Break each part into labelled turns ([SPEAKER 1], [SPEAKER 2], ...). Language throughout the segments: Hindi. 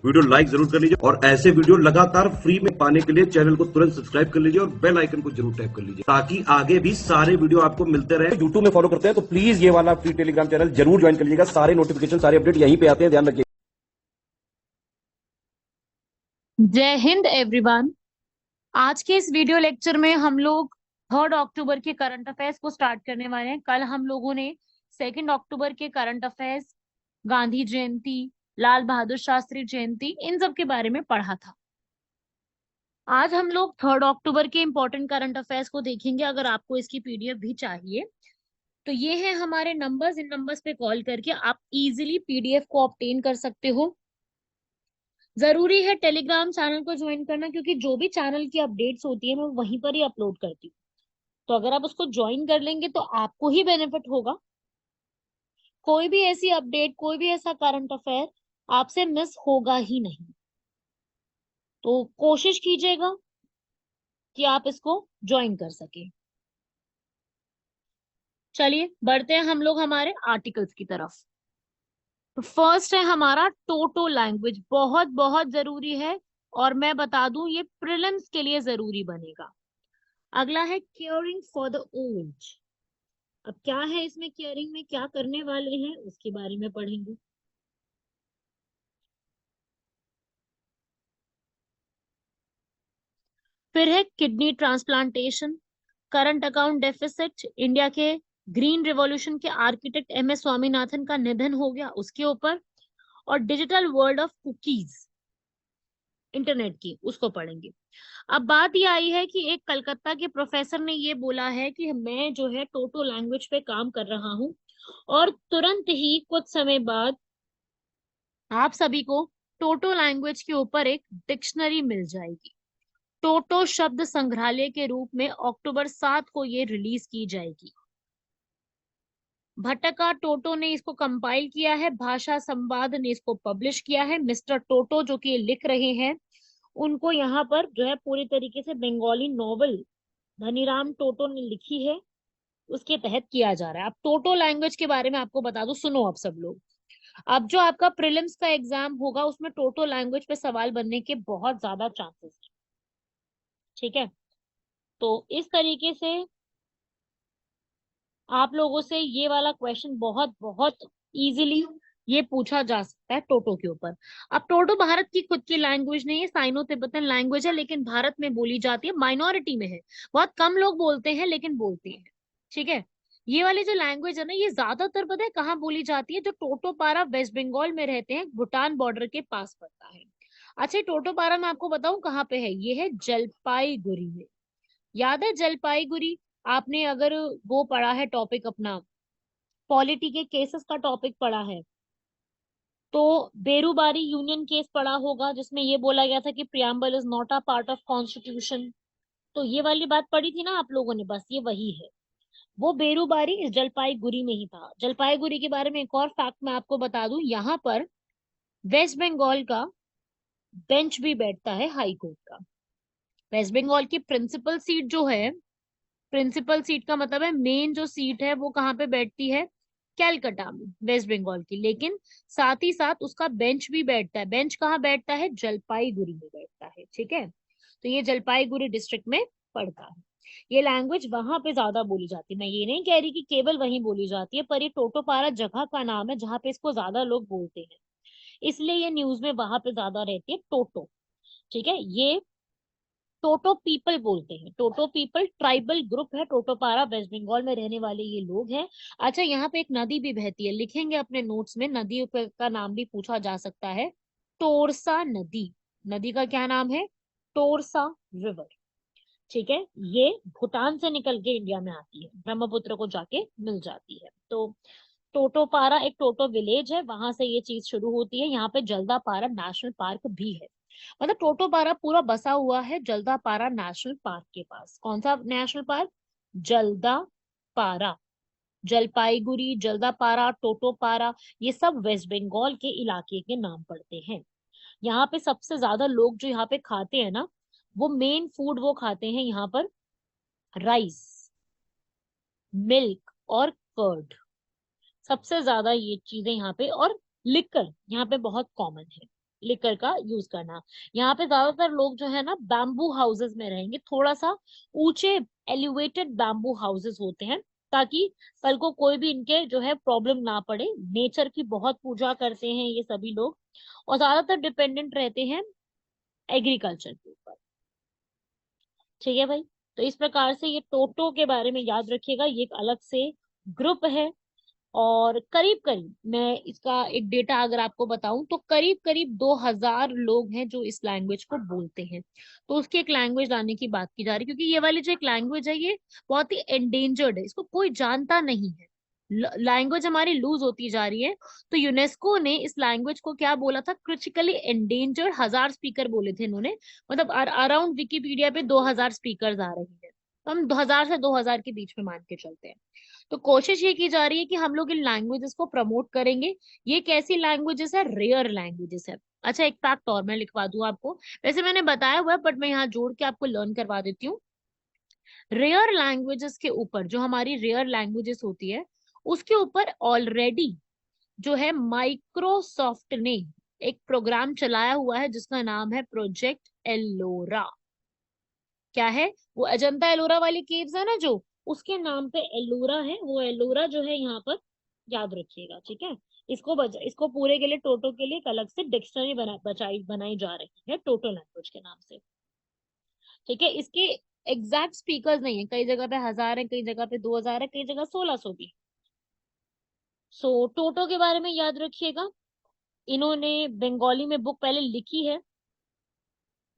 [SPEAKER 1] वीडियो लाइक जरूर कर लीजिए और ऐसे वीडियो लगातार फ्री में पाने के लिए चैनल को तुरंत सब्सक्राइब कर लीजिए और बेल आइकन को जरूर टैप कर लीजिए ताकि आगे भी सारे वीडियो आपको मिलते रहे। यूट्यूब में फॉलो करते हैं तो प्लीज ये वाला फ्री टेलीग्राम चैनल जरूर ज्वाइन कर लीजिएगा। सारे नोटिफिकेशन, सारे अपडेट यहीं पे आते हैं, ध्यान रखिए।
[SPEAKER 2] जय हिंद एवरीवन। आज के इस वीडियो लेक्चर में हम लोग 3 अक्टूबर के करंट अफेयर्स को स्टार्ट करने वाले हैं। कल हम लोगों ने 2 अक्टूबर के करंट अफेयर्स, गांधी जयंती, लाल बहादुर शास्त्री जयंती, इन सब के बारे में पढ़ा था। आज हम लोग 3 अक्टूबर के इंपॉर्टेंट करंट अफेयर्स को देखेंगे। अगर आपको इसकी पीडीएफ भी चाहिए तो ये है हमारे नंबर्स। इन नंबर्स पे कॉल करके आप इजीली पीडीएफ को ऑब्टेन कर सकते हो। जरूरी है टेलीग्राम चैनल को ज्वाइन करना, क्योंकि जो भी चैनल की अपडेट्स होती है मैं वहीं पर ही अपलोड करती हूँ। तो अगर आप उसको ज्वाइन कर लेंगे तो आपको ही बेनिफिट होगा। कोई भी ऐसी अपडेट, कोई भी ऐसा करंट अफेयर आपसे मिस होगा ही नहीं। तो कोशिश कीजिएगा कि आप इसको ज्वाइन कर सके। चलिए बढ़ते हैं हम लोग हमारे आर्टिकल्स की तरफ। तो फर्स्ट है हमारा टोटो लैंग्वेज। बहुत बहुत जरूरी है और मैं बता दूं ये प्रीलिम्स के लिए जरूरी बनेगा। अगला है केयरिंग फॉर द ओल्ड। अब क्या है इसमें, केयरिंग में क्या करने वाले हैं उसके बारे में पढ़ेंगे। फिर है kidney transplantation, current account deficit, India के ग्रीन रिवॉल्यूशन के आर्किटेक्ट एम एस स्वामीनाथन का निधन हो गया उसके ऊपर, और digital world of cookies, internet की, उसको पढ़ेंगे। अब बात ये आई है कि एक कलकत्ता के प्रोफेसर ने ये बोला है कि मैं जो है टोटो लैंग्वेज पे काम कर रहा हूँ और तुरंत ही कुछ समय बाद आप सभी को टोटो लैंग्वेज के ऊपर एक डिक्शनरी मिल जाएगी। टोटो शब्द संग्रहालय के रूप में अक्टूबर 7 को ये रिलीज की जाएगी। भट्टका टोटो ने इसको कंपाइल किया है, भाषा संवाद ने इसको पब्लिश किया है। मिस्टर टोटो जो कि लिख रहे हैं, उनको यहाँ पर जो है पूरी तरीके से बंगाली नॉवल धनीराम टोटो ने लिखी है, उसके तहत किया जा रहा है। अब टोटो लैंग्वेज के बारे में आपको बता दूं, सुनो आप सब लोग। अब जो आपका प्रीलिम्स का एग्जाम होगा उसमें टोटो लैंग्वेज पे सवाल बनने के बहुत ज्यादा चांसेस हैं। ठीक है, तो इस तरीके से आप लोगों से ये वाला क्वेश्चन बहुत बहुत इजीली ये पूछा जा सकता है टोटो के ऊपर। अब टोटो भारत की खुद की लैंग्वेज नहीं है, साइनो तिब्बतन लैंग्वेज है, लेकिन भारत में बोली जाती है, माइनॉरिटी में है, बहुत कम लोग बोलते हैं लेकिन बोलते हैं। ठीक है, ये वाली जो लैंग्वेज है ना, ये ज्यादातर पता है कहाँ बोली जाती है, जो टोटोपारा वेस्ट बंगाल में रहते हैं, भूटान बॉर्डर के पास पड़ता है। अच्छा, टोटोपारा मैं आपको बताऊं कहाँ पे है, ये है जलपाईगुड़ी में। याद है जलपाईगुड़ी? आपने अगर वो पढ़ा है टॉपिक अपना, पॉलिटी के केसेस का टॉपिक पढ़ा है, तो बेरूबारी यूनियन केस पढ़ा होगा जिसमें ये बोला गया था कि preamble is not a part of constitution. तो ये वाली बात पढ़ी थी ना आप लोगों ने, बस ये वही है। वो बेरूबारी इस जलपाईगुड़ी में ही था। जलपाईगुड़ी के बारे में एक और फैक्ट मैं आपको बता दूं, यहाँ पर वेस्ट बंगाल का बेंच भी बैठता है, हाई कोर्ट का। वेस्ट बंगाल की प्रिंसिपल सीट जो है, प्रिंसिपल सीट का मतलब है मेन जो सीट है वो कहाँ पे बैठती है, कैलकाटा में, वेस्ट बंगाल की। लेकिन साथ ही साथ उसका बेंच भी बैठता है। बेंच कहाँ बैठता है, जलपाईगुड़ी में बैठता है। ठीक है, तो ये जलपाईगुड़ी डिस्ट्रिक्ट में पड़ता है। ये लैंग्वेज वहां पे ज्यादा बोली जाती है। मैं ये नहीं कह रही कि केवल वहीं बोली जाती है, पर ये टोटोपारा जगह का नाम है जहाँ पे इसको ज्यादा लोग बोलते हैं, इसलिए ये न्यूज में वहां पे ज्यादा रहती है टोटो। ठीक है, ये टोटो पीपल बोलते हैं। टोटो पीपल ट्राइबल ग्रुप है, टोटोपारा वेस्ट बंगाल में रहने वाले ये लोग हैं। अच्छा, यहाँ पे एक नदी भी बहती है, लिखेंगे अपने नोट्स में, नदी का नाम भी पूछा जा सकता है, टोरसा नदी। नदी का क्या नाम है, टोरसा रिवर। ठीक है, ये भूटान से निकल के इंडिया में आती है, ब्रह्मपुत्र को जाके मिल जाती है। तो टोटोपारा एक टोटो विलेज है, वहां से ये चीज शुरू होती है। यहाँ पे जल्दापारा नेशनल पार्क भी है। मतलब टोटोपारा पूरा बसा हुआ है जल्दापारा नेशनल पार्क के पास। कौन सा नेशनल पार्क, जल्दापारा। जलपाईगुड़ी, जल्दापारा, टोटोपारा, ये सब वेस्ट बंगाल के इलाके के नाम पड़ते हैं। यहाँ पे सबसे ज्यादा लोग जो यहाँ पे खाते हैं ना, वो मेन फूड वो खाते हैं यहाँ पर, राइस, मिल्क और कर्ड। सबसे ज्यादा ये चीजें यहाँ पे, और लिकर यहाँ पे बहुत कॉमन है। लिकर का यूज करना। यहाँ पे ज्यादातर लोग जो है ना बैम्बू हाउसेस में रहेंगे, थोड़ा सा ऊंचे एलिवेटेड बैम्बू हाउसेस होते हैं, ताकि कल को कोई भी इनके जो है प्रॉब्लम ना पड़े। नेचर की बहुत पूजा करते हैं ये सभी लोग, और ज्यादातर डिपेंडेंट रहते हैं एग्रीकल्चर के ऊपर। ठीक है भाई, तो इस प्रकार से ये टोटो के बारे में याद रखिएगा, ये एक अलग से ग्रुप है। और करीब करीब मैं इसका एक डेटा अगर आपको बताऊं तो करीब करीब 2000 लोग हैं जो इस लैंग्वेज को बोलते हैं। तो उसकी एक लैंग्वेज लाने की बात की जा रही है, क्योंकि ये वाली जो एक लैंग्वेज है ये बहुत ही एंडेंजर्ड है, इसको कोई जानता नहीं है। लैंग्वेज हमारी लूज होती जा रही है। तो यूनेस्को ने इस लैंग्वेज को क्या बोला था, क्रिटिकली एंडेंजर्ड। 1000 स्पीकर बोले थे इन्होंने, मतलब अराउंड विकिपीडिया पे 2000 स्पीकर आ रही है, तो हम 2000 से 2000 के बीच में मान के चलते हैं। तो कोशिश ये की जा रही है कि हम लोग इन लैंग्वेजेस को प्रमोट करेंगे। ये कैसी लैंग्वेजेस है, रेयर लैंग्वेजेस है। अच्छा, एक फैक्ट और मैं लिखवा दूं आपको, वैसे मैंने बताया हुआ है बट मैं यहाँ जोड़ के आपको लर्न करवा देती हूँ। रेयर लैंग्वेजेस के ऊपर, जो हमारी रेयर लैंग्वेजेस होती है उसके ऊपर ऑलरेडी जो है माइक्रोसॉफ्ट ने एक प्रोग्राम चलाया हुआ है जिसका नाम है प्रोजेक्ट एलोरा। क्या है वो, अजंता एलोरा वाली केव्स है ना जो, उसके नाम पे एलोरा है। वो एलोरा जो है यहाँ पर याद रखिएगा, ठीक है। इसको पूरे के लिए टोटो के लिए एक अलग से डिक्शनरी बनाई जा रही है टोटो लैंग्वेज के नाम से। ठीक है, इसके एग्जैक्ट स्पीकर्स नहीं है, कई जगह पे 1000 है, कई जगह पे 2000 है, कई जगह 1600 भी। सो टोटो के बारे में याद रखिएगा, इन्होंने बंगाली में बुक पहले लिखी है।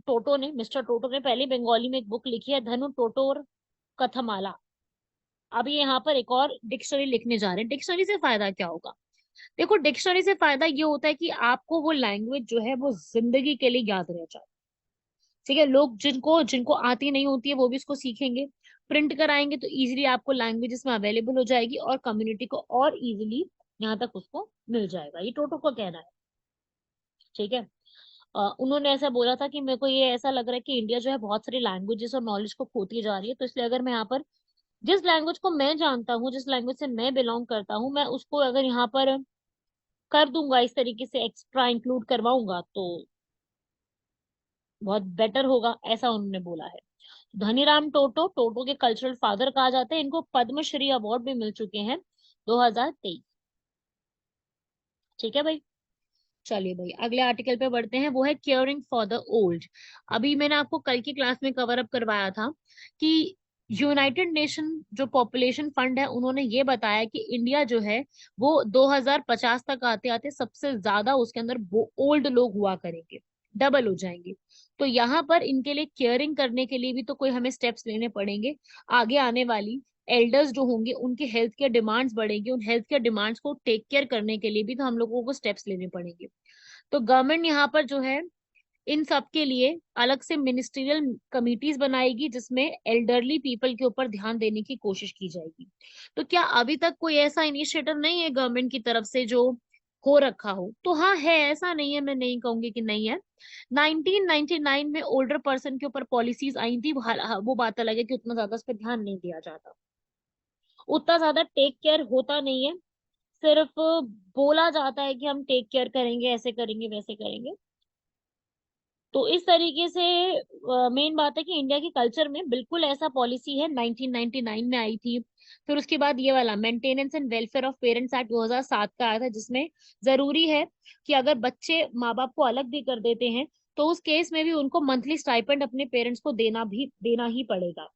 [SPEAKER 2] टोटो ने, मिस्टर टोटो ने पहले बंगाली में एक बुक लिखी है, धनु टोटोर कथमाला। अभी यहाँ पर एक और डिक्शनरी लिखने जा रहे हैं। डिक्शनरी से फायदा क्या होगा, देखो डिक्शनरी से फायदा ये होता है कि आपको वो लैंग्वेज जो है वो जिंदगी के लिए याद रह जाए। ठीक है, लोग जिनको जिनको आती नहीं होती है वो भी इसको सीखेंगे, प्रिंट कराएंगे तो इजीली आपको लैंग्वेजेस में अवेलेबल हो जाएगी और कम्युनिटी को और इजीली यहाँ तक उसको मिल जाएगा। ये टोटो का कहना है। ठीक है, उन्होंने ऐसा बोला था कि मेरे को ये ऐसा लग रहा है कि इंडिया जो है बहुत सारी लैंग्वेजेस और नॉलेज को खोती जा रही है, तो इसलिए अगर मैं यहाँ पर जिस लैंग्वेज को मैं जानता हूँ, जिस लैंग्वेज से मैं बिलोंग करता हूँ, मैं उसको अगर यहाँ पर कर दूंगा, इस तरीके से एक्स्ट्रा इंक्लूड करवाऊंगा तो बहुत बेटर होगा, ऐसा उन्होंने बोला है। धनीराम टोटो, टोटो के कल्चरल फादर कहा जाता है, इनको पद्मश्री अवार्ड भी मिल चुके हैं 2023। ठीक है भाई, चलिए भाई अगले आर्टिकल पे बढ़ते हैं, वो है केयरिंग फॉर द ओल्ड। अभी मैंने आपको कल की क्लास में कवर अप करवाया था कि यूनाइटेड नेशन जो पॉपुलेशन फंड है उन्होंने ये बताया कि इंडिया जो है वो 2050 तक आते आते सबसे ज्यादा उसके अंदर वो ओल्ड लोग हुआ करेंगे, डबल हो जाएंगे। तो यहाँ पर इनके लिए केयरिंग करने के लिए भी तो कोई हमें स्टेप्स लेने पड़ेंगे। आगे आने वाली एल्डर्स जो होंगे उनकी हेल्थ केयर डिमांड्स बढ़ेगी, उन हेल्थ केयर डिमांड्स को टेक केयर करने के लिए भी तो हम लोगों को स्टेप्स लेने पड़ेंगे। तो गवर्नमेंट यहाँ पर जो है इन सब के लिए अलग से मिनिस्ट्रियल कमिटीज बनाएगी जिसमें एल्डरली पीपल के ऊपर ध्यान देने की कोशिश की जाएगी। तो क्या अभी तक कोई ऐसा इनिशिएटिव नहीं है गवर्नमेंट की तरफ से जो हो रखा हो, तो हाँ है, ऐसा नहीं है, मैं नहीं कहूंगी कि नहीं है। 1999 में ओल्डर पर्सन के ऊपर पॉलिसीज आई थी, वो बात अलग है कि उतना ज्यादा उस पर ध्यान नहीं दिया जाता, उतना ज्यादा टेक केयर होता नहीं है। सिर्फ बोला जाता है कि हम टेक केयर करेंगे, ऐसे करेंगे, वैसे करेंगे। तो इस तरीके से मेन बात है कि इंडिया के कल्चर में बिल्कुल ऐसा पॉलिसी है, 1999 में आई थी। फिर उसके बाद ये वाला maintenance and welfare of parents act 2007 का आया था, जिसमें जरूरी है कि अगर बच्चे माँ बाप को अलग भी कर देते हैं तो उस केस में भी उनको मंथली स्टाइपेंड अपने पेरेंट्स को देना ही पड़ेगा।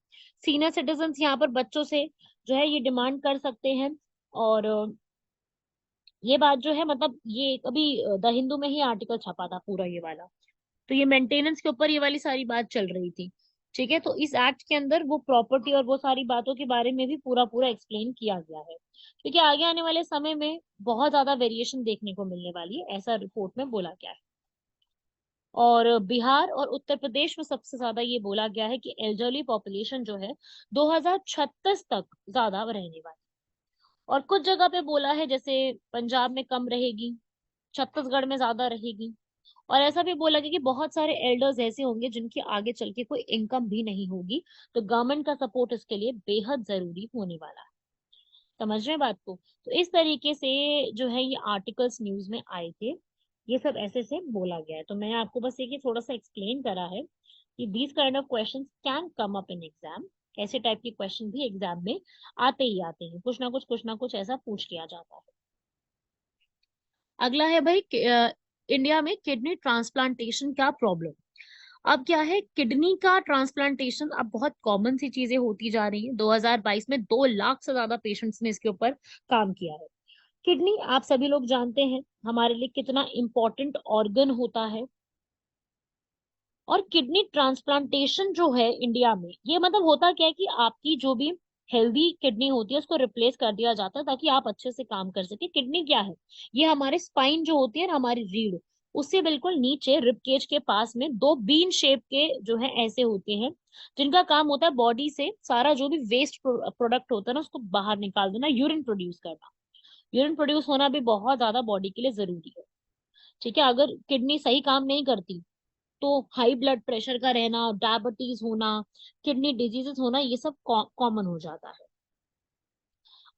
[SPEAKER 2] सीनियर सिटीजन यहाँ पर बच्चों से जो है ये डिमांड कर सकते हैं। और ये बात जो है, मतलब ये अभी द हिंदू में ही आर्टिकल छपा था पूरा ये वाला। तो ये मेंटेनेंस के ऊपर ये वाली सारी बात चल रही थी। ठीक है, तो इस एक्ट के अंदर वो प्रॉपर्टी और वो सारी बातों के बारे में भी पूरा पूरा एक्सप्लेन किया गया है, क्योंकि आगे आने वाले समय में बहुत ज्यादा वेरिएशन देखने को मिलने वाली है, ऐसा रिपोर्ट में बोला गया है। और बिहार और उत्तर प्रदेश में सबसे ज्यादा ये बोला गया है कि एल्डरली पॉपुलेशन जो है 2036 तक ज्यादा रहने वाली। और कुछ जगह पे बोला है जैसे पंजाब में कम रहेगी, छत्तीसगढ़ में ज्यादा रहेगी। और ऐसा भी बोला गया कि बहुत सारे एल्डर्स ऐसे होंगे जिनकी आगे चल के कोई इनकम भी नहीं होगी, तो गवर्नमेंट का सपोर्ट इसके लिए बेहद जरूरी होने वाला है। समझ रहे हैं बात को। तो इस तरीके से जो है ये आर्टिकल्स न्यूज में आए थे। ये सब ऐसे से बोला गया है। तो मैंने आपको बस ये थोड़ा सा एक्सप्लेन करा है कि these kind of questions can come up in exam. ऐसे टाइप के क्वेश्चन भी एग्जाम में आते ही आते हैं, कुछ ना कुछ ऐसा पूछ लिया जाता है। अगला है भाई इंडिया में किडनी ट्रांसप्लांटेशन का प्रॉब्लम। अब क्या है, किडनी का ट्रांसप्लांटेशन अब बहुत कॉमन सी चीजें होती जा रही है। 2022 में 2 लाख से ज्यादा पेशेंट्स ने इसके ऊपर काम किया है। किडनी आप सभी लोग जानते हैं हमारे लिए कितना इम्पोर्टेंट ऑर्गन होता है। और किडनी ट्रांसप्लांटेशन जो है इंडिया में, ये मतलब होता क्या है कि आपकी जो भी हेल्दी किडनी होती है उसको रिप्लेस कर दिया जाता है ताकि आप अच्छे से काम कर सके। किडनी क्या है, ये हमारे स्पाइन जो होती है ना, हमारी रीढ़, उससे बिल्कुल नीचे रिब केज के पास में 2 बीन शेप के जो है ऐसे होते हैं, जिनका काम होता है बॉडी से सारा जो भी वेस्ट प्रोडक्ट होता है ना उसको बाहर निकाल देना, यूरिन प्रोड्यूस करना। यूरिन प्रोड्यूस होना भी बहुत ज्यादा बॉडी के लिए जरूरी है। ठीक है, अगर किडनी सही काम नहीं करती तो हाई ब्लड प्रेशर का रहना, डायबिटीज होना, किडनी डिजीजेस होना, ये सब कॉमन हो जाता है।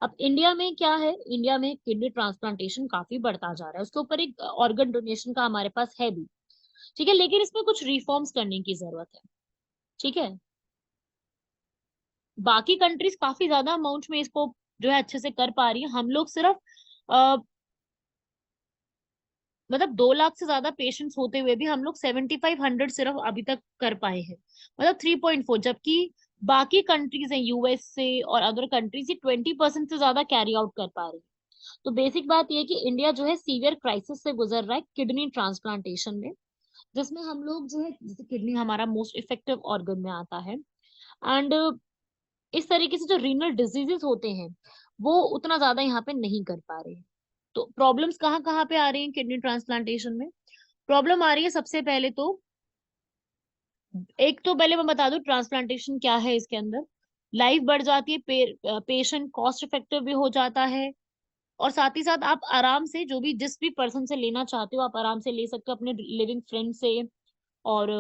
[SPEAKER 2] अब इंडिया में क्या है, इंडिया में किडनी ट्रांसप्लांटेशन काफी बढ़ता जा रहा है, उसके ऊपर एक ऑर्गन डोनेशन का हमारे पास है भी। ठीक है, लेकिन इसमें कुछ रिफॉर्म्स करने की जरूरत है। ठीक है, बाकी कंट्रीज काफी ज्यादा अमाउंट में इसको जो है अच्छे से कर पा रही है, हम लोग सिर्फ मतलब 2 लाख से ज्यादा पेशेंट्स होते हुए भी हम लोग 7500 सिर्फ अभी तक कर पाए हैं, मतलब 3.4। जबकि बाकी कंट्रीज हैं यूएस से और अदर कंट्रीज, ये 20% से ज्यादा कैरी आउट कर पा रही है। तो बेसिक बात ये है कि इंडिया जो है सीवियर क्राइसिस से गुजर रहा है किडनी ट्रांसप्लांटेशन में, जिसमें हम लोग जो है, जैसे किडनी हमारा मोस्ट इफेक्टिव ऑर्गन में आता है। एंड इस तरीके से जो रीनल डिजीजेस होते हैं वो उतना ज्यादा यहाँ पे नहीं कर पा रहे हैं। तो प्रॉब्लम्स कहाँ कहाँ पे आ रही हैं किडनी ट्रांसप्लांटेशन में? प्रॉब्लम आ रही है सबसे पहले तो, एक तो पहले मैं बता दूं ट्रांसप्लांटेशन क्या है। इसके अंदर लाइफ बढ़ जाती है, पेशेंट कॉस्ट इफेक्टिव भी हो जाता है, और साथ ही साथ आप आराम से जो भी जिस भी पर्सन से लेना चाहते हो आप आराम से ले सकते हो, अपने लिविंग फ्रेंड से और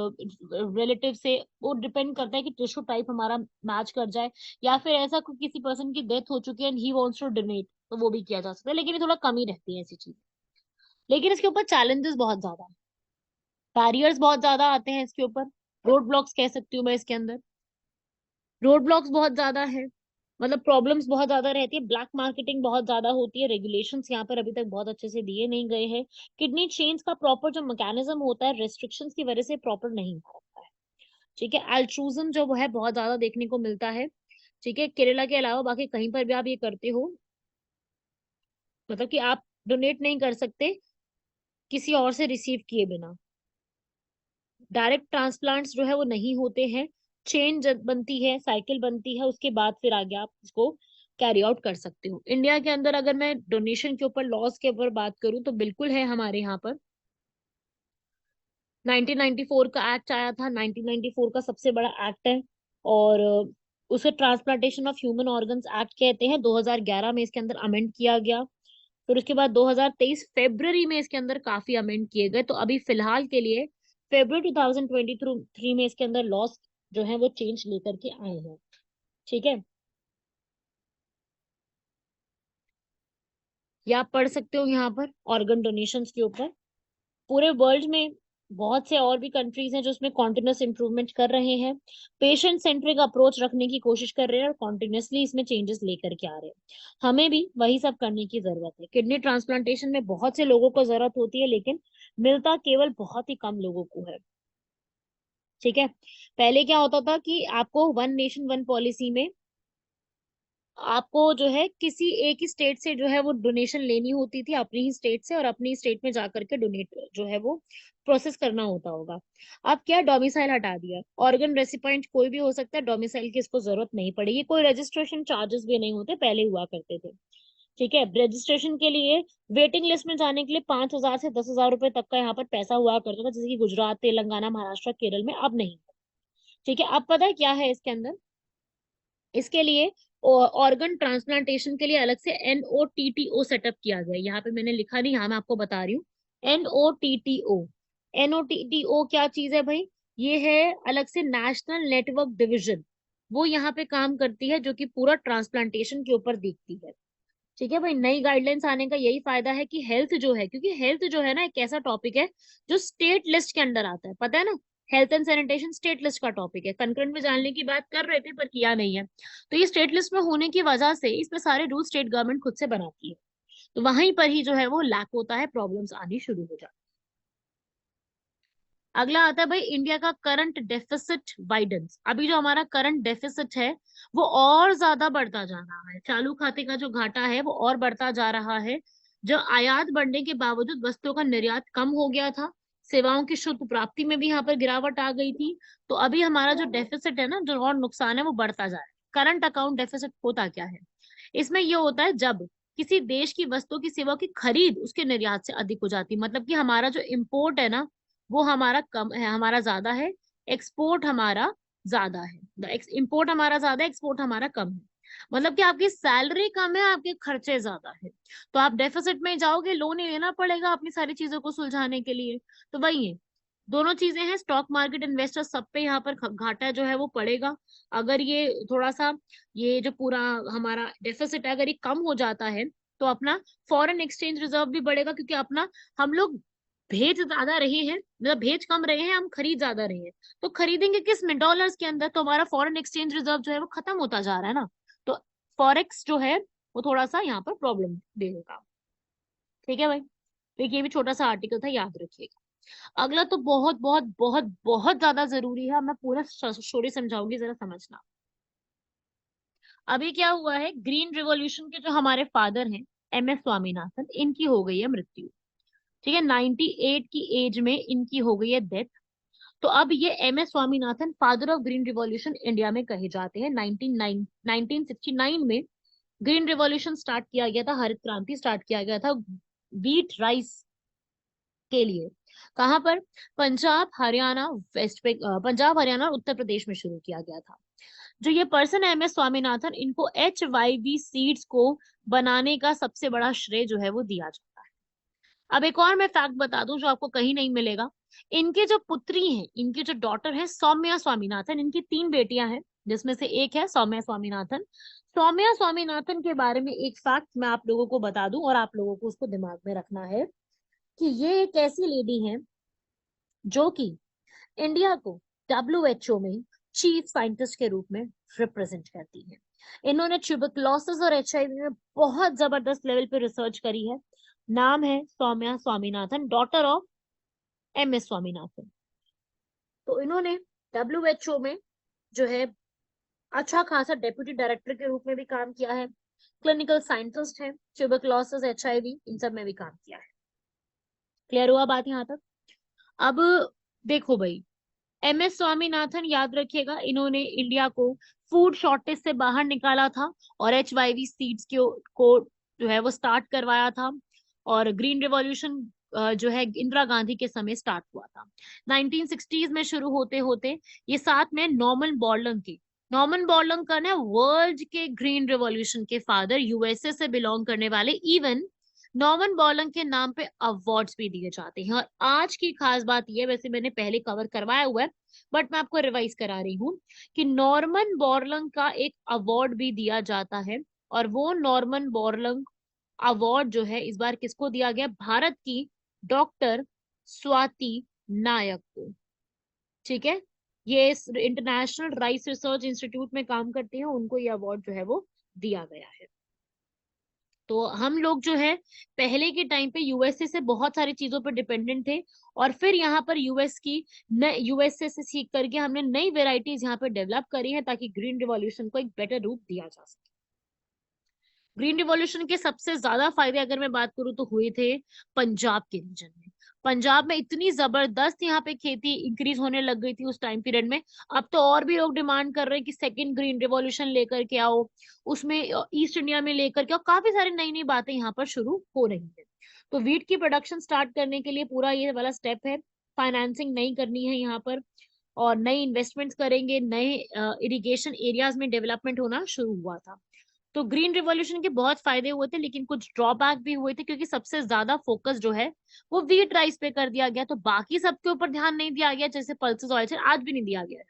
[SPEAKER 2] रिलेटिव से। वो डिपेंड करता है कि टिश्यू टाइप हमारा मैच कर जाए, या फिर ऐसा कोई किसी पर्सन की डेथ हो चुकी है and he wants to donate, तो वो भी किया जा सकता है। लेकिन ये थोड़ा कम ही रहती है ऐसी चीज। लेकिन इसके ऊपर चैलेंजेस बहुत ज्यादा है, बैरियर्स बहुत ज्यादा आते हैं इसके ऊपर, रोड ब्लॉक्स कह सकती हूँ मैं इसके अंदर। रोड ब्लॉक्स बहुत ज्यादा है, मतलब प्रॉब्लम्स बहुत ज्यादा रहती है, ब्लैक मार्केटिंग बहुत ज्यादा होती है, रेगुलेशंस यहाँ पर अभी तक बहुत अच्छे से दिए नहीं गए हैं। किडनी चेंज का प्रॉपर जो मैकेनिज्म होता है रेस्ट्रिक्शंस की वजह से प्रॉपर नहीं हो पाता है। ठीक है, अल्ट्रूजम जो वो है बहुत ज्यादा देखने को मिलता है। ठीक है, केरला के अलावा बाकी कहीं पर भी आप ये करते हो, मतलब कि आप डोनेट नहीं कर सकते किसी और से रिसीव किए बिना। डायरेक्ट ट्रांसप्लांट्स जो है वो नहीं होते हैं, चेन जब बनती है, साइकिल बनती है, उसके बाद फिर आगे आप उसको कैरी आउट कर सकते हो। इंडिया के अंदर अगर मैं डोनेशन के ऊपर लॉस के ऊपर बात करूं तो बिल्कुल है हमारे यहाँ पर। 1994 का एक्ट आया था, 1994 का सबसे बड़ा एक्ट है, और उसे transplantation of human organs act कहते हैं। 2011 में इसके अंदर अमेंड किया गया, फिर उसके बाद 2023 फेब्रवरी में इसके अंदर काफी अमेंड किए गए। तो अभी फिलहाल के लिए फेब्रवरी 2023 में इसके अंदर लॉस जो है वो चेंज लेकर के आए हैं। ठीक है, या आप पढ़ सकते हो यहाँ पर ऑर्गन डोनेशन के ऊपर। पूरे वर्ल्ड में बहुत से और भी कंट्रीज हैं जो इसमें कॉन्टिन्यूस इंप्रूवमेंट कर रहे हैं, पेशेंट सेंट्रिक अप्रोच रखने की कोशिश कर रहे हैं और कॉन्टिन्यूसली इसमें चेंजेस लेकर के आ रहे हैं। हमें भी वही सब करने की जरूरत है। किडनी ट्रांसप्लांटेशन में बहुत से लोगों को जरूरत होती है, लेकिन मिलता केवल बहुत ही कम लोगों को है। ठीक है, पहले क्या होता था कि आपको वन नेशन वन पॉलिसी में आपको जो है किसी एक ही स्टेट से जो है वो डोनेशन लेनी होती थी, अपनी ही स्टेट से, और अपनी स्टेट में जाकर के डोनेट जो है वो प्रोसेस करना होता होगा। अब क्या डोमिसाइल हटा दिया, ऑर्गन रेसिपिएंट कोई भी हो सकता है, डोमिसाइल की इसको जरूरत नहीं पड़ेगी, कोई रजिस्ट्रेशन चार्जेस भी नहीं होते, पहले हुआ करते थे। ठीक है, रजिस्ट्रेशन के लिए वेटिंग लिस्ट में जाने के लिए 5,000 से 10,000 रुपए तक का यहाँ पर पैसा हुआ करता था, जैसे कि गुजरात, तेलंगाना, महाराष्ट्र, केरल में, अब नहीं। ठीक है, अब पता है क्या है इसके अंदर, इसके लिए ऑर्गन ट्रांसप्लांटेशन के लिए अलग से NOTTO सेटअप किया गया है। यहाँ पे मैंने लिखा नहीं, यहाँ मैं आपको बता रही हूँ। NOTTO, NOTTO क्या चीज है भाई? ये है अलग से नेशनल नेटवर्क डिवीजन, वो यहाँ पे काम करती है, जो कि पूरा ट्रांसप्लांटेशन के ऊपर देखती है। ठीक है भाई, नई गाइडलाइंस आने का यही फायदा है कि हेल्थ जो है, क्योंकि हेल्थ जो है ना एक ऐसा टॉपिक है जो स्टेट लिस्ट के अंडर आता है, पता है ना। Health and sanitation state list का टॉपिक है, कंकरेंट में जानने की बात कर रहे थे पर किया नहीं है। तो ये स्टेट लिस्ट में होने की वजह से इसमें सारे रूल स्टेट गवर्नमेंट खुद से बनाती है, तो वहीं पर ही जो है वो लैक होता है, प्रॉब्लम्स आनी शुरू हो जाती है। अगला आता है भाई इंडिया का करंट डेफिसिट वाइडेंस। अभी जो हमारा करंट डेफिसिट है वो और ज्यादा बढ़ता जा रहा है, चालू खाते का जो घाटा है वो और बढ़ता जा रहा है। जो आयात बढ़ने के बावजूद वस्तुओं का निर्यात कम हो गया था, सेवाओं की शुद्ध प्राप्ति में भी यहाँ पर गिरावट आ गई थी। तो अभी हमारा जो डेफिसिट है ना, जो और नुकसान है वो बढ़ता जा रहा है। करंट अकाउंट डेफिसिट होता क्या है? इसमें ये होता है जब किसी देश की वस्तु की सेवा की खरीद उसके निर्यात से अधिक हो जाती है, मतलब कि हमारा जो इम्पोर्ट है ना वो हमारा कम है, हमारा ज्यादा है, एक्सपोर्ट हमारा ज्यादा है। इम्पोर्ट हमारा ज्यादा है, एक्सपोर्ट हमारा कम है। मतलब कि आपकी सैलरी कम है, आपके खर्चे ज्यादा है, तो आप डेफिसिट में जाओगे, लोन ही लेना पड़ेगा अपनी सारी चीजों को सुलझाने के लिए। तो वही है, दोनों चीजें हैं, स्टॉक मार्केट इन्वेस्टर सब पे यहाँ पर घाटा जो है वो पड़ेगा। अगर ये थोड़ा सा, ये जो पूरा हमारा डेफिसिट है अगर ये कम हो जाता है तो अपना फॉरेन एक्सचेंज रिजर्व भी बढ़ेगा, क्योंकि अपना हम लोग भेज ज्यादा रहे हैं, मतलब भेज कम रहे हैं, हम खरीद ज्यादा रहे हैं। तो खरीदेंगे किस में? डॉलर्स के अंदर, तो हमारा फॉरेन एक्सचेंज रिजर्व जो है वो खत्म होता जा रहा है ना। तो फॉरेक्स जो है वो थोड़ा सा यहाँ पर प्रॉब्लम देगा। ठीक है भाई, तो ये भी छोटा सा आर्टिकल था, याद रखिएगा। अगला तो बहुत बहुत बहुत बहुत ज्यादा जरूरी है, मैं पूरा स्टोरी समझाऊंगी, जरा समझना। अभी क्या हुआ है, ग्रीन रिवॉल्यूशन के जो हमारे फादर हैं MS स्वामीनाथन, इनकी हो गई है मृत्यु। ठीक है, 98 की एज में इनकी हो गई है डेथ। तो अब ये MS Swaminathan father of green revolution India में कहे जाते हैं। 1969 में ग्रीन रिवॉल्यूशन स्टार्ट किया गया था, हरित क्रांति स्टार्ट किया गया था व्हीट राइस के लिए। कहाँ पर? पंजाब हरियाणा, पंजाब हरियाणा और उत्तर प्रदेश में शुरू किया गया था। जो ये पर्सन है MS स्वामीनाथन, इनको HYV सीड्स को बनाने का सबसे बड़ा श्रेय जो है वो दिया जाता है। अब एक और मैं फैक्ट बता दूं जो आपको कहीं नहीं मिलेगा। इनके जो पुत्री हैं, इनकी जो डॉटर है सौम्या स्वामीनाथन, इनकी 3 बेटियां हैं जिसमें से एक है सौम्या स्वामीनाथन। सौम्या स्वामीनाथन के बारे में एक फैक्ट मैं आप लोगों को बता दूं और आप लोगों को उसको दिमाग में रखना है कि ये एक ऐसी लेडी है जो कि इंडिया को WHO में चीफ साइंटिस्ट के रूप में रिप्रेजेंट करती है। इन्होंने ट्यूबरकुलोसिस और HIV में बहुत जबरदस्त लेवल पे रिसर्च करी है। नाम है Soumya Swaminathan, daughter of MS Swaminathan. तो इन्होंने WHO में जो है अच्छा खासा डेप्यूटी डायरेक्टर के रूप में भी काम किया है, क्लिनिकल साइंटिस्ट है, ट्यूबरकुलोसिस HIV इन सब में भी काम किया है। क्लियर हुआ बात यहाँ तक? अब देखो भाई, MS स्वामीनाथन याद रखिएगा, इन्होंने इंडिया को फूड शॉर्टेज से बाहर निकाला था और HYV सीड्स को जो है वो स्टार्ट करवाया था। और ग्रीन रिवॉल्यूशन जो है इंदिरा गांधी के समय स्टार्ट हुआ था 1960s में। शुरू होते होते ये साथ में नॉर्मन बॉर्लंग का ना वर्ल्ड के ग्रीन रिवॉल्यूशन के फादर, USA से बिलोंग करने वाले। इवन नॉर्मन बॉर्लंग के नाम पे अवार्ड्स भी दिए जाते हैं। और आज की खास बात यह, वैसे मैंने पहले कवर करवाया हुआ है बट मैं आपको रिवाइज करा रही हूँ, कि नॉर्मन बॉर्लंग का एक अवार्ड भी दिया जाता है। और वो नॉर्मन बॉर्लंग अवार्ड जो है इस बार किसको दिया गया? भारत की डॉक्टर स्वाति नायक को। ठीक है, ये इंटरनेशनल राइस रिसर्च इंस्टीट्यूट में काम करते हैं, उनको ये अवार्ड जो है वो दिया गया है। तो हम लोग जो है पहले के टाइम पे USA से बहुत सारी चीजों पर डिपेंडेंट थे, और फिर यहाँ पर USA से सीख करके हमने नई वेराइटीज यहाँ पर डेवलप करी है ताकि ग्रीन रिवॉल्यूशन को एक बेटर रूप दिया जा सके। ग्रीन रिवॉल्यूशन के सबसे ज्यादा फायदे अगर मैं बात करूँ तो हुए थे पंजाब के रीजन में। पंजाब में इतनी जबरदस्त यहाँ पे खेती इंक्रीज होने लग गई थी उस टाइम पीरियड में। अब तो और भी लोग डिमांड कर रहे हैं कि सेकंड ग्रीन रिवॉल्यूशन लेकर के आओ, उसमें ईस्ट इंडिया में लेकर के आओ, काफी सारी नई नई बातें यहाँ पर शुरू हो रही है। तो वीट की प्रोडक्शन स्टार्ट करने के लिए पूरा ये वाला स्टेप है, फाइनेंसिंग नहीं करनी है यहाँ पर, और नई इन्वेस्टमेंट्स करेंगे, नए इरिगेशन एरियाज में डेवलपमेंट होना शुरू हुआ था। तो ग्रीन रिवॉल्यूशन के बहुत फायदे हुए थे लेकिन कुछ ड्रॉबैक भी हुए थे, क्योंकि सबसे ज्यादा फोकस जो है वो व्हीट राइस पे कर दिया गया, तो बाकी सबके ऊपर ध्यान नहीं दिया गया, जैसे पल्सेस ऑयल से आज भी नहीं दिया गया है।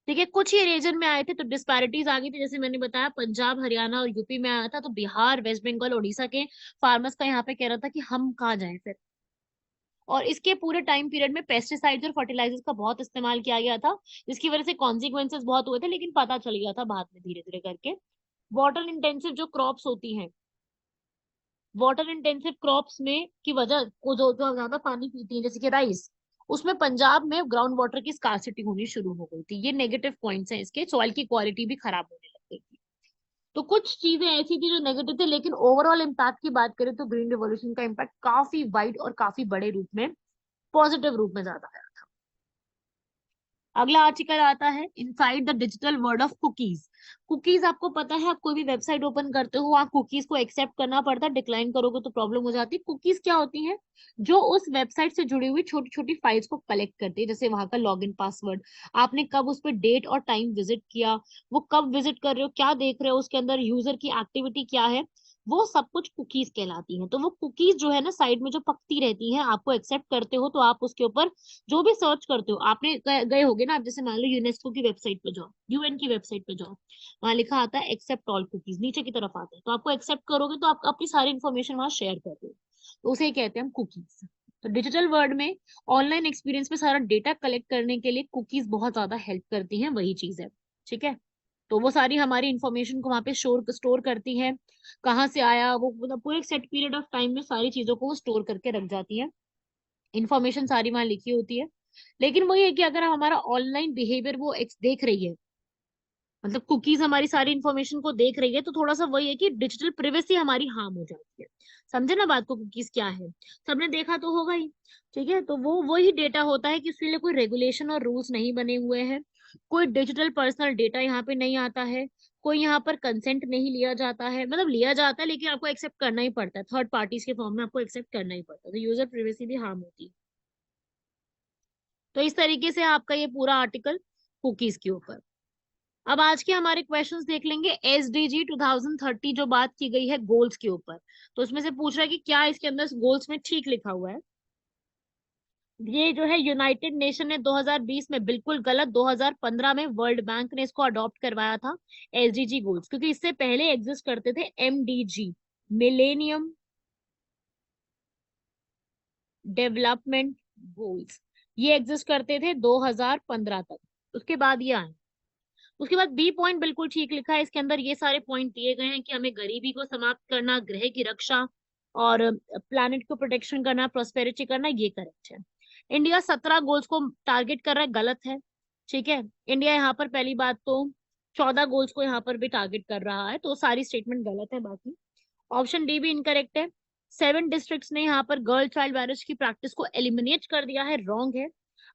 [SPEAKER 2] ठीक है, कुछ ही रीजन में आए थे तो डिस्पैरिटीज आ गई थी, जैसे मैंने बताया पंजाब, हरियाणा और यूपी में आया था, तो बिहार, वेस्ट बंगाल, उड़ीसा के फार्मर्स का यहाँ पे कह रहा था कि हम कहाँ जाएं फिर। और इसके पूरे टाइम पीरियड में पेस्टिसाइड्स और फर्टिलाइजर्स का बहुत इस्तेमाल किया गया था, जिसकी वजह से कॉन्सिक्वेंसेस बहुत हुए थे, लेकिन पता चल गया था बाद में धीरे धीरे करके। वाटर इंटेंसिव जो क्रॉप्स होती हैं, वाटर इंटेंसिव क्रॉप्स में की वजह को जो ज्यादा पानी पीती हैं, जैसे कि राइस, उसमें पंजाब में ग्राउंड वाटर की स्कार्सिटी होनी शुरू हो गई थी। ये नेगेटिव पॉइंट्स हैं इसके, सॉइल की क्वालिटी भी खराब होने लग गई थी। तो कुछ चीजें ऐसी थी जो नेगेटिव थे, लेकिन ओवरऑल इम्पैक्ट की बात करें तो ग्रीन रिवॉल्यूशन का इम्पैक्ट काफी वाइड और काफी बड़े रूप में, पॉजिटिव रूप में ज्यादा है। अगला आर्टिकल आता है inside the digital world of cookies. Cookies आपको पता है, आप कोई भी वेबसाइट ओपन करते हो, आप कुकीज को एक्सेप्ट करना पड़ता है, डिक्लाइन करोगे तो प्रॉब्लम हो जाती है। कुकीज क्या होती हैं? जो उस वेबसाइट से जुड़ी हुई छोटी छोटी फाइल्स को कलेक्ट करती है, जैसे वहां का लॉगिन पासवर्ड, आपने कब उस पर डेट और टाइम विजिट किया, वो कब विजिट कर रहे हो, क्या देख रहे हो उसके अंदर, यूजर की एक्टिविटी क्या है, वो सब कुछ कुकीज कहलाती हैं। तो वो कुकीज जो है ना, साइड में जो पकती रहती हैं, आपको एक्सेप्ट करते हो तो आप उसके ऊपर जो भी सर्च करते हो, आपने गए होगे ना आप, जैसे मान लो यूनेस्को की वेबसाइट पे जाओ, यूएन की वेबसाइट पे जाओ, वहां लिखा आता है एक्सेप्ट ऑल कुकीज, नीचे की तरफ आता है, तो आपको एक्सेप्ट करोगे तो आप अपनी सारी इन्फॉर्मेशन वहां शेयर कर रहे हो, तो उसे ही कहते हैं हम कुकीज। तो डिजिटल वर्ल्ड में ऑनलाइन एक्सपीरियंस में सारा डेटा कलेक्ट करने के लिए कुकीज बहुत ज्यादा हेल्प करती हैं, वही चीज है। ठीक है, तो वो सारी हमारी इंफॉर्मेशन को वहां पे स्टोर करती है, कहाँ से आया वो, मतलब पूरे सेट पीरियड ऑफ टाइम में सारी चीजों को वो स्टोर करके रख जाती है, इन्फॉर्मेशन सारी वहां लिखी होती है। लेकिन वही है कि अगर हमारा ऑनलाइन बिहेवियर वो देख रही है, मतलब कुकीज हमारी सारी इन्फॉर्मेशन को देख रही है, तो थोड़ा सा वही है कि डिजिटल प्रिवेसी हमारी हार्म हो जाती है। समझे ना बात को, कुकीज क्या है, सबने देखा तो होगा ही। ठीक है, तो वो वही डेटा होता है कि उसके लिए कोई रेगुलेशन और रूल्स नहीं बने हुए हैं, कोई डिजिटल पर्सनल डेटा यहाँ पे नहीं आता है, कोई यहाँ पर कंसेंट नहीं लिया जाता है, मतलब लिया जाता है लेकिन आपको एक्सेप्ट करना ही पड़ता है, थर्ड पार्टीज के फॉर्म में आपको एक्सेप्ट करना ही पड़ता है, तो यूजर प्रिवेसी भी हार्म होती है। तो इस तरीके से आपका ये पूरा आर्टिकल कुकीज के ऊपर। अब आज के हमारे क्वेश्चंस देख लेंगे। एसडीजी 2030 जो बात की गई है गोल्स के ऊपर, तो उसमें से पूछ रहा है कि क्या इसके अंदर गोल्स में ठीक लिखा हुआ है। ये जो है यूनाइटेड नेशन ने 2020 में, बिल्कुल गलत, 2015 में वर्ल्ड बैंक ने इसको अडॉप्ट करवाया था एसडीजी गोल्स, क्योंकि इससे पहले एग्जिस्ट करते थे एमडीजी, मिलेनियम डेवलपमेंट गोल्स, ये एग्जिस्ट करते थे 2015 तक, उसके बाद ये आए। उसके बाद बी पॉइंट बिल्कुल ठीक लिखा है, इसके अंदर ये सारे पॉइंट दिए गए हैं कि हमें गरीबी को समाप्त करना, ग्रह की रक्षा और प्लैनेट को प्रोटेक्शन करना, प्रोस्पेरिटी करना, ये करेक्ट है। इंडिया 17 गोल्स को टारगेट कर रहा है, गलत है। ठीक है, इंडिया यहाँ पर पहली बात तो 14 गोल्स को यहाँ पर भी टारगेट कर रहा है, तो सारी स्टेटमेंट गलत है बाकी। ऑप्शन डी भी इनकरेक्ट है। 7 डिस्ट्रिक्ट्स ने यहाँ पर गर्ल चाइल्ड मैरिज की प्रैक्टिस को एलिमिनेट कर दिया है, रॉन्ग है।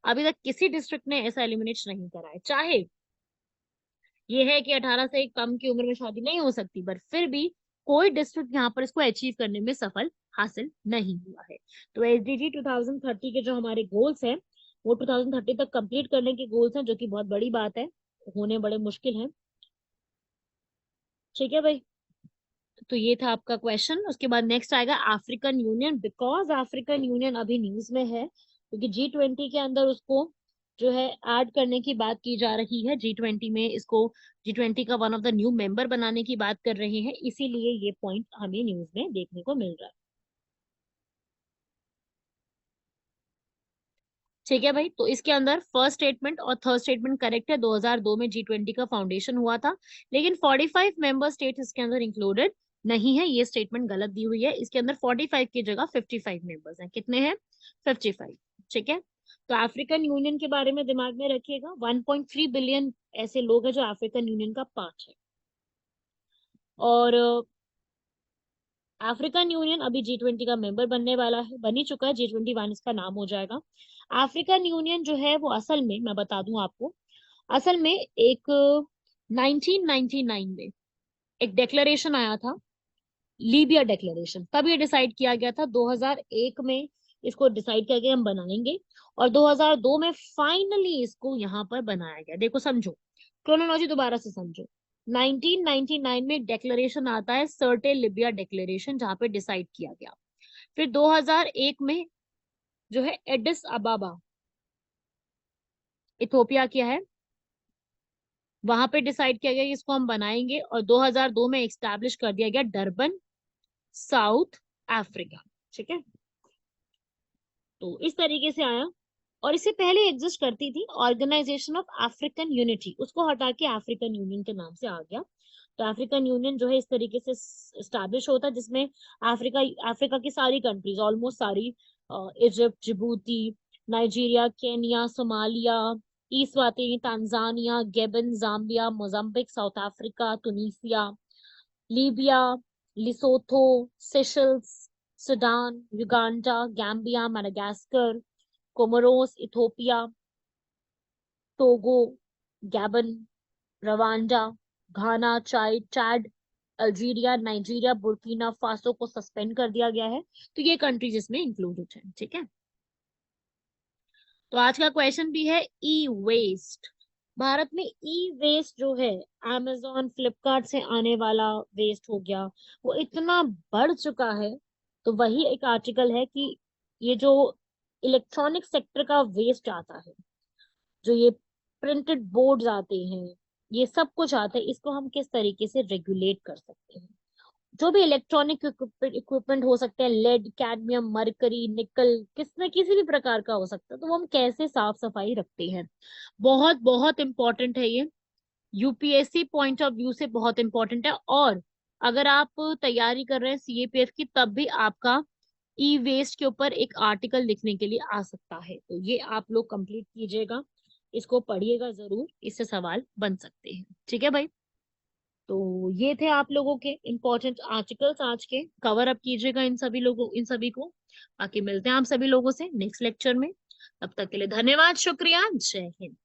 [SPEAKER 2] अभी तक किसी डिस्ट्रिक्ट ने ऐसा एलिमिनेट नहीं करा है, चाहे ये है कि 18 से कम की उम्र में शादी नहीं हो सकती, पर फिर भी कोई डिस्ट्रिक्ट यहाँ पर इसको अचीव करने में सफल हासिल नहीं हुआ है। तो एसडीजी 2030 के जो हमारे गोल्स हैं, वो 2030 तक कंप्लीट करने के गोल्स हैं, जो कि बहुत बड़ी बात है, होने बड़े मुश्किल है। ठीक है भाई, तो ये था आपका क्वेश्चन। उसके बाद नेक्स्ट आएगा African union, because African union अभी न्यूज में है, क्योंकि G20 के अंदर उसको जो है ऐड करने की बात की जा रही है, G20 में इसको, G20 का one of the new member बनाने की बात कर रहे हैं, इसीलिए ये पॉइंट हमें न्यूज में देखने को मिल रहा है। ठीक है भाई, तो इसके अंदर फर्स्ट स्टेटमेंट और थर्ड स्टेटमेंट करेक्ट है, 2002 में G20 का फाउंडेशन हुआ था, लेकिन 45 मेंबर स्टेट इसके अंदर इंक्लूडेड नहीं है, ये स्टेटमेंट गलत दी हुई है। इसके अंदर 45 की जगह 55 मेंबर्स हैं, कितने हैं? 55। ठीक है, तो अफ्रीकन यूनियन के बारे में दिमाग में रखिएगा, 1.3 बिलियन ऐसे लोग हैं जो अफ्रीकन यूनियन का पार्ट है। और अफ्रीकन यूनियन अभी G20 का मेंबर बनने वाला है, बन ही चुका है, G21 इसका नाम हो जाएगा। अफ्रीकन यूनियन जो है वो असल में, मैं बता दूं आपको, असल में एक 1999 में एक डिक्लेरेशन आया था, लीबिया डिक्लेरेशन, तब ये डिसाइड किया गया था। 2001 में इसको डिसाइड किया गया हम बनाएंगे, और 2002 में फाइनली इसको यहाँ पर बनाया गया। देखो समझो, क्रोनोलॉजी दोबारा से समझो। 1999 में एक डिक्लेरेशन आता है, सर्टे लिबिया डिक्लेरेशन, जहाँ पे डिसाइड किया गया। फिर 2001 में जो है एडिस अबाबा, इथोपिया क्या है, वहां पे डिसाइड किया गया कि इसको हम बनाएंगे, और 2002 में एस्टैब्लिश कर दिया गया डरबन, साउथ अफ्रीका। ठीक है, तो इस तरीके से आया। और इससे पहले एग्जिस्ट करती थी ऑर्गेनाइजेशन ऑफ अफ्रीकन यूनिटी, उसको हटा के अफ्रीकन यूनियन के नाम से आ गया। तो अफ्रीकन यूनियन जो है इस तरीके से स्टैब्लिश होता है, जिसमें अफ्रीका अफ्रीका की सारी कंट्रीज, ऑलमोस्ट सारी, Egypt, Djibouti, Nigeria, Kenya, Somalia, Eswatini, Tanzania, Gabon, Zambia, Mozambique, South Africa, Tunisia, Libya, Lesotho, Seychelles, Sudan, Uganda, Gambia, Madagascar, Comoros, Ethiopia, Togo, Gabon, Rwanda, Ghana, Chad, Algeria, Nigeria, Burkina Faso को सस्पेंड कर दिया गया है। तो ये कंट्रीज इसमें इंक्लूडेड है। ठीक है, तो आज का क्वेश्चन भी है ई वेस्ट। भारत में ई वेस्ट जो है, अमेजोन, फ्लिपकार्ट से आने वाला वेस्ट हो गया, वो इतना बढ़ चुका है। तो वही एक आर्टिकल है कि ये जो इलेक्ट्रॉनिक सेक्टर का वेस्ट आता है, जो ये प्रिंटेड बोर्ड्स आते हैं, ये सब कुछ आता है, इसको हम किस तरीके से रेगुलेट कर सकते हैं। जो भी इलेक्ट्रॉनिक इक्विपमेंट हो सकते हैं, लेड, कैडमियम, मरकरी, निकल, किसी भी प्रकार का हो सकता है, तो वो हम कैसे साफ सफाई रखते हैं। बहुत बहुत इंपॉर्टेंट है ये, यूपीएससी पॉइंट ऑफ व्यू से बहुत इंपॉर्टेंट है। और अगर आप तैयारी कर रहे हैं सीएपीएफ की, तब भी आपका ई वेस्ट के ऊपर एक आर्टिकल लिखने के लिए आ सकता है। तो ये आप लोग कंप्लीट कीजिएगा, इसको पढ़िएगा जरूर, इससे सवाल बन सकते हैं। ठीक है भाई, तो ये थे आप लोगों के इम्पोर्टेंट आर्टिकल्स आज के, कवर अप कीजिएगा इन सभी को। बाकी मिलते हैं आप सभी लोगों से नेक्स्ट लेक्चर में। तब तक के लिए धन्यवाद, शुक्रिया, जय हिंद।